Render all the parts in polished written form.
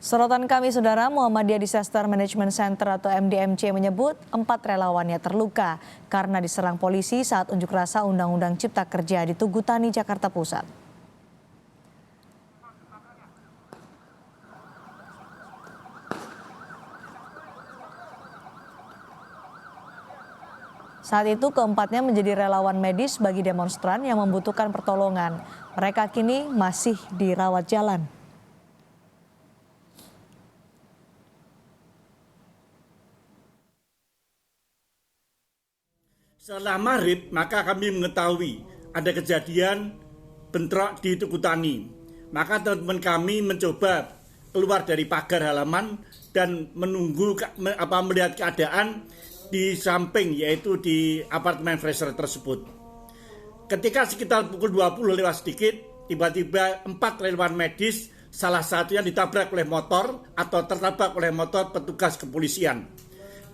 Sorotan kami, Saudara. Muhammadiyah Disaster Management Center atau MDMC menyebut 4 relawannya terluka karena diserang polisi saat unjuk rasa Undang-Undang Cipta Kerja di Tugu Tani, Jakarta Pusat. Saat itu keempatnya menjadi relawan medis bagi demonstran yang membutuhkan pertolongan. Mereka kini masih dirawat jalan. Setelah maghrib, maka kami mengetahui ada kejadian bentrok di Tugu Tani. Maka teman-teman kami mencoba keluar dari pagar halaman dan melihat keadaan di samping, yaitu di apartemen Fraser tersebut. Ketika sekitar pukul 20 lewat sedikit, tiba-tiba 4 relawan medis, salah satunya ditabrak oleh motor atau tertabrak oleh motor petugas kepolisian.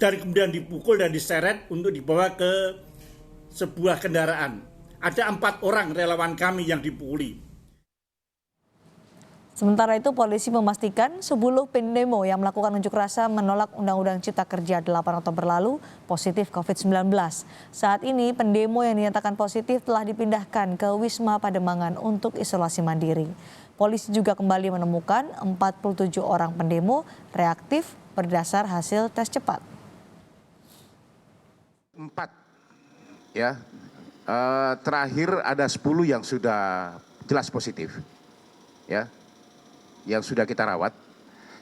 Dan kemudian dipukul dan diseret untuk dibawa ke sebuah kendaraan. Ada 4 orang relawan kami yang dipukuli. Sementara itu polisi memastikan 10 pendemo yang melakukan unjuk rasa menolak Undang-Undang Cipta Kerja 8 Oktober lalu positif COVID-19. Saat ini pendemo yang dinyatakan positif telah dipindahkan ke Wisma Pademangan untuk isolasi mandiri. Polisi juga kembali menemukan 47 orang pendemo reaktif berdasar hasil tes cepat. 4 ya, terakhir ada 10 yang sudah jelas positif ya, yang sudah kita rawat.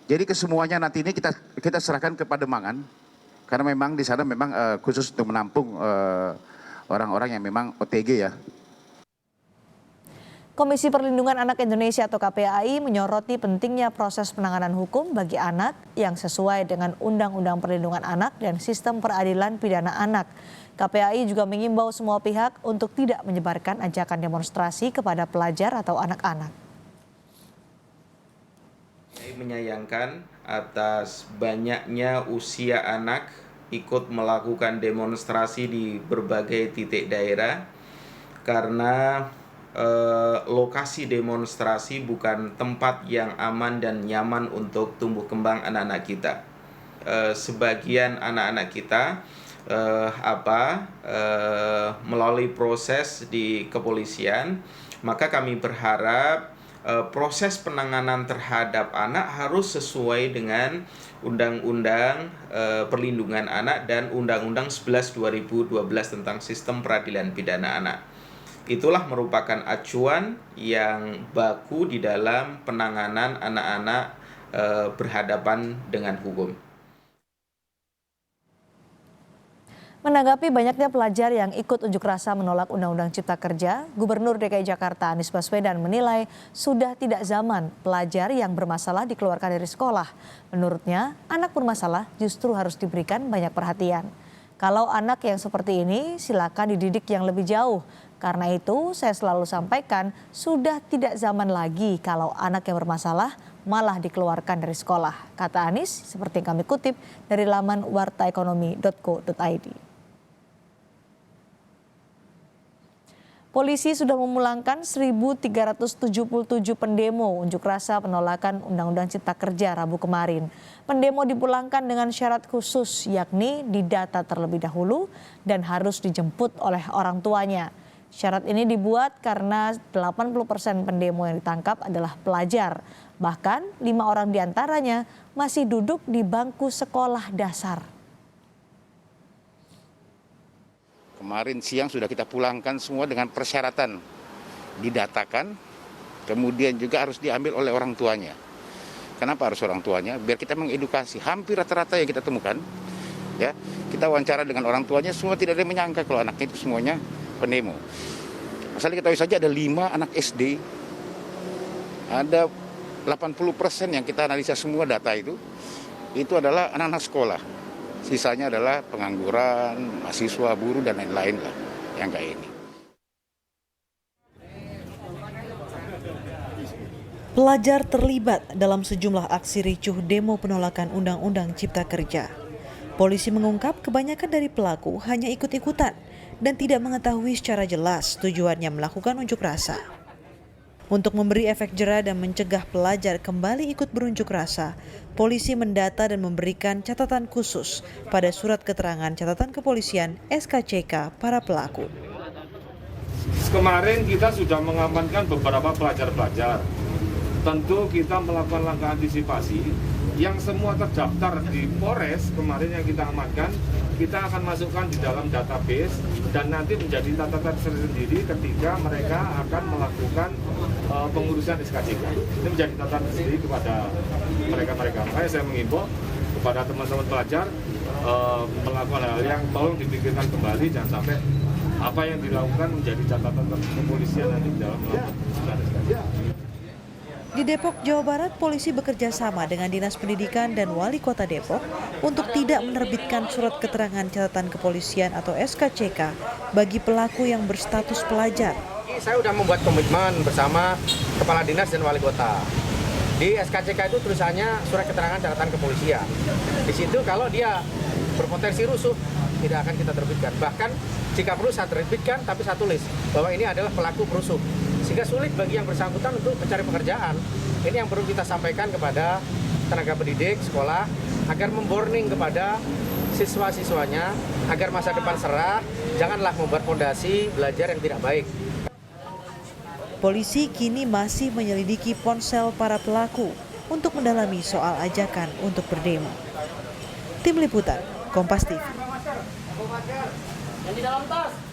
Jadi kesemuanya nanti ini kita serahkan ke Pademangan karena memang di sana memang khusus untuk menampung orang-orang yang memang OTG ya. Komisi Perlindungan Anak Indonesia atau KPAI menyoroti pentingnya proses penanganan hukum bagi anak yang sesuai dengan Undang-Undang Perlindungan Anak dan Sistem Peradilan Pidana Anak. KPAI juga mengimbau semua pihak untuk tidak menyebarkan ajakan demonstrasi kepada pelajar atau anak-anak. Menyayangkan atas banyaknya usia anak ikut melakukan demonstrasi di berbagai titik daerah karena lokasi demonstrasi bukan tempat yang aman dan nyaman untuk tumbuh kembang anak-anak kita. Sebagian anak-anak kita melalui proses di kepolisian, maka kami berharap proses penanganan terhadap anak harus sesuai dengan Undang-Undang Perlindungan Anak dan Undang-Undang 11 2012 tentang Sistem Peradilan Pidana Anak. Itulah merupakan acuan yang baku di dalam penanganan anak-anak berhadapan dengan hukum. Menanggapi banyaknya pelajar yang ikut unjuk rasa menolak Undang-Undang Cipta Kerja, Gubernur DKI Jakarta Anies Baswedan menilai sudah tidak zaman pelajar yang bermasalah dikeluarkan dari sekolah. Menurutnya, anak bermasalah justru harus diberikan banyak perhatian. Kalau anak yang seperti ini, silakan dididik yang lebih jauh. Karena itu, saya selalu sampaikan sudah tidak zaman lagi kalau anak yang bermasalah malah dikeluarkan dari sekolah. Kata Anies, seperti yang kami kutip dari laman wartaekonomi.co.id. Polisi sudah memulangkan 1.377 pendemo unjuk rasa penolakan Undang-Undang Cipta Kerja Rabu kemarin. Pendemo dipulangkan dengan syarat khusus, yakni didata terlebih dahulu dan harus dijemput oleh orang tuanya. Syarat ini dibuat karena 80% pendemo yang ditangkap adalah pelajar. Bahkan 5 orang diantaranya masih duduk di bangku sekolah dasar. Kemarin siang sudah kita pulangkan semua dengan persyaratan didatakan, kemudian juga harus diambil oleh orang tuanya. Kenapa harus orang tuanya? Biar kita mengedukasi. Hampir rata-rata yang kita temukan, ya kita wawancara dengan orang tuanya, semua tidak ada yang menyangka kalau anaknya itu semuanya pendemo. Asal diketahui saja ada 5 anak SD, ada 80% yang kita analisa semua data itu adalah anak-anak sekolah. Sisanya adalah pengangguran, mahasiswa, buruh, dan lain-lain lah yang kayak ini. Pelajar terlibat dalam sejumlah aksi ricuh demo penolakan Undang-Undang Cipta Kerja. Polisi mengungkap kebanyakan dari pelaku hanya ikut-ikutan dan tidak mengetahui secara jelas tujuannya melakukan unjuk rasa. Untuk memberi efek jera dan mencegah pelajar kembali ikut berunjuk rasa, polisi mendata dan memberikan catatan khusus pada surat keterangan catatan kepolisian SKCK para pelaku. Kemarin kita sudah mengamankan beberapa pelajar-pelajar. Tentu kita melakukan langkah antisipasi yang semua terdaftar di Polres kemarin yang kita amankan, kita akan masukkan di dalam database dan nanti menjadi catatan tersendiri ketika mereka akan melakukan pengurusan SKCK. Ini menjadi catatan tersendiri kepada mereka-mereka. Makanya saya mengimbau kepada teman-teman pelajar melakukan hal yang tolong dipikirkan kembali, jangan sampai apa yang dilakukan menjadi catatan kepolisian nanti dalam melakukan pengurusan SKCK. Di Depok, Jawa Barat, polisi bekerja sama dengan Dinas Pendidikan dan Wali Kota Depok untuk tidak menerbitkan surat keterangan catatan kepolisian atau SKCK bagi pelaku yang berstatus pelajar. Saya sudah membuat komitmen bersama Kepala Dinas dan Wali Kota. Di SKCK itu tulisannya surat keterangan catatan kepolisian. Di situ kalau dia berpotensi rusuh, tidak akan kita terbitkan. Bahkan jika perlu saya terbitkan, tapi saya tulis bahwa ini adalah pelaku perusuh. Sehingga sulit bagi yang bersangkutan untuk mencari pekerjaan. Ini yang perlu kita sampaikan kepada tenaga pendidik, sekolah, agar memborning kepada siswa-siswanya, agar masa depan cerah, janganlah membuat fondasi belajar yang tidak baik. Polisi kini masih menyelidiki ponsel para pelaku untuk mendalami soal ajakan untuk berdemo. Tim Liputan, Kompas TV. Yang di dalam tas.